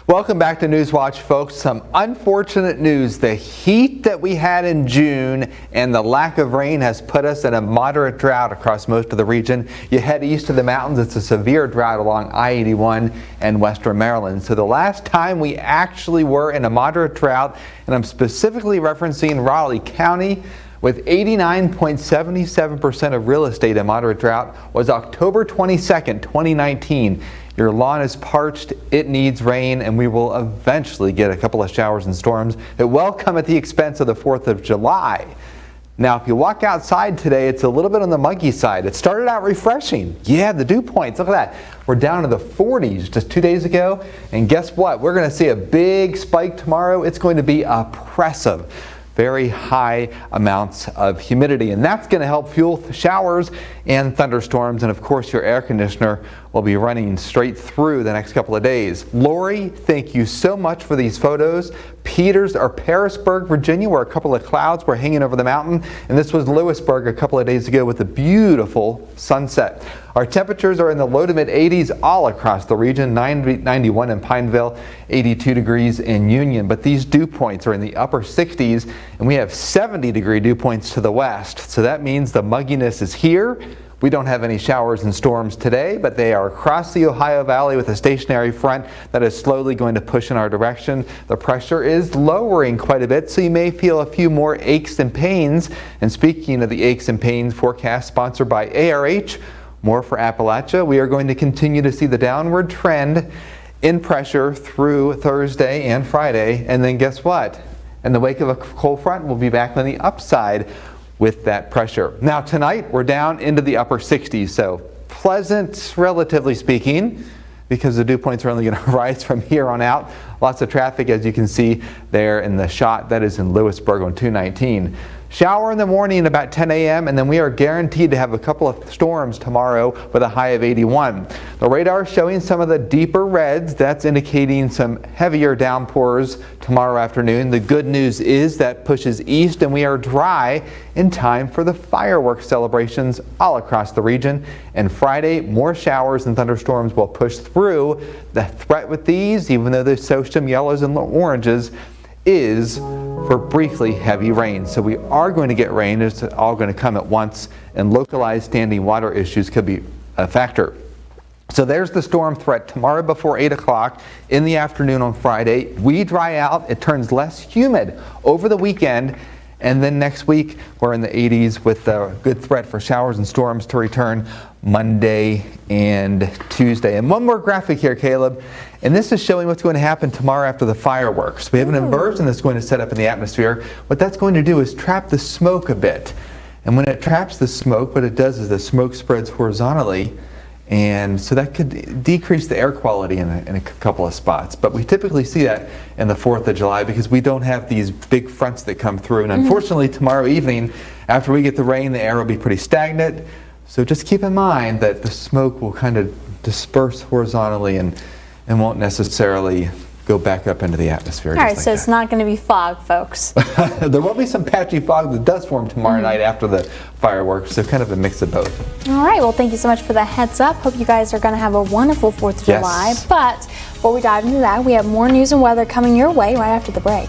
Welcome back to Newswatch, folks. Some unfortunate news. The heat that we had in June and the lack of rain has put us in a moderate drought across most of the region. You head east to the mountains, it's a severe drought along I-81 and western Maryland. So the last time we actually were in a moderate drought, and I'm specifically referencing Raleigh County, with 89.77% of real estate in moderate drought, was October 22nd, 2019. Your lawn is parched, it needs rain, and we will eventually get a couple of showers and storms. It will come at the expense of the 4th of July. Now, if you walk outside today, it's a little bit on the muggy side. It started out refreshing. Yeah, the dew points, look at that. We're down to the 40s just 2 days ago. And guess what? We're going to see a big spike tomorrow. It's going to be oppressive. Very high amounts of humidity, and that's going to help fuel showers and thunderstorms, and of course your air conditioner will be running straight through the next couple of days. Lori, thank you so much for these photos. Peters or Pearisburg, Virginia, where a couple of clouds were hanging over the mountain, and this was Lewisburg a couple of days ago with a beautiful sunset. Our temperatures are in the low to mid 80s all across the region, 91 in Pineville, 82 degrees in Union, but these dew points are in the upper 60s, and we have 70-degree dew points to the west, so that means the mugginess is here. We don't have any showers and storms today, but they are across the Ohio Valley with a stationary front that is slowly going to push in our direction. The pressure is lowering quite a bit, so you may feel a few more aches and pains. And speaking of the aches and pains forecast sponsored by ARH, more for Appalachia, we are going to continue to see the downward trend in pressure through Thursday and Friday. And then guess what? In the wake of a cold front, we'll be back on the upside with that pressure. Now tonight we're down into the upper 60s, so pleasant relatively speaking, because the dew points are only going to rise from here on out. Lots of traffic, as you can see there in the shot that is in Lewisburg on 219. Shower in the morning about 10 a.m. and then we are guaranteed to have a couple of storms tomorrow with a high of 81. The radar is showing some of the deeper reds. That's indicating some heavier downpours tomorrow afternoon. The good news is that pushes east and we are dry in time for the fireworks celebrations all across the region. And Friday, more showers and thunderstorms will push through. The threat with these, even though they show some yellows and oranges, is for briefly heavy rain. So we are going to get rain. It's all going to come at once, and localized standing water issues could be a factor. So there's the storm threat tomorrow before 8 o'clock in the afternoon on Friday. We dry out. It turns less humid over the weekend. And then next week, we're in the 80s with a good threat for showers and storms to return Monday and Tuesday. And one more graphic here, Caleb. And this is showing what's going to happen tomorrow after the fireworks. We have an inversion that's going to set up in the atmosphere. What that's going to do is trap the smoke a bit. And when it traps the smoke, what it does is the smoke spreads horizontally. And so that could decrease the air quality in a couple of spots. But we typically see that in the 4th of July because we don't have these big fronts that come through. And unfortunately, tomorrow evening, after we get the rain, the air will be pretty stagnant. So just keep in mind that the smoke will kind of disperse horizontally and won't necessarily go back up into the atmosphere. All right, so it's not going to be fog, folks. There will be some patchy fog that does form tomorrow night after the fireworks, so kind of a mix of both. All right, well, thank you so much for the heads up. Hope you guys are going to have a wonderful 4th of July. But before we dive into that, we have more news and weather coming your way right after the break.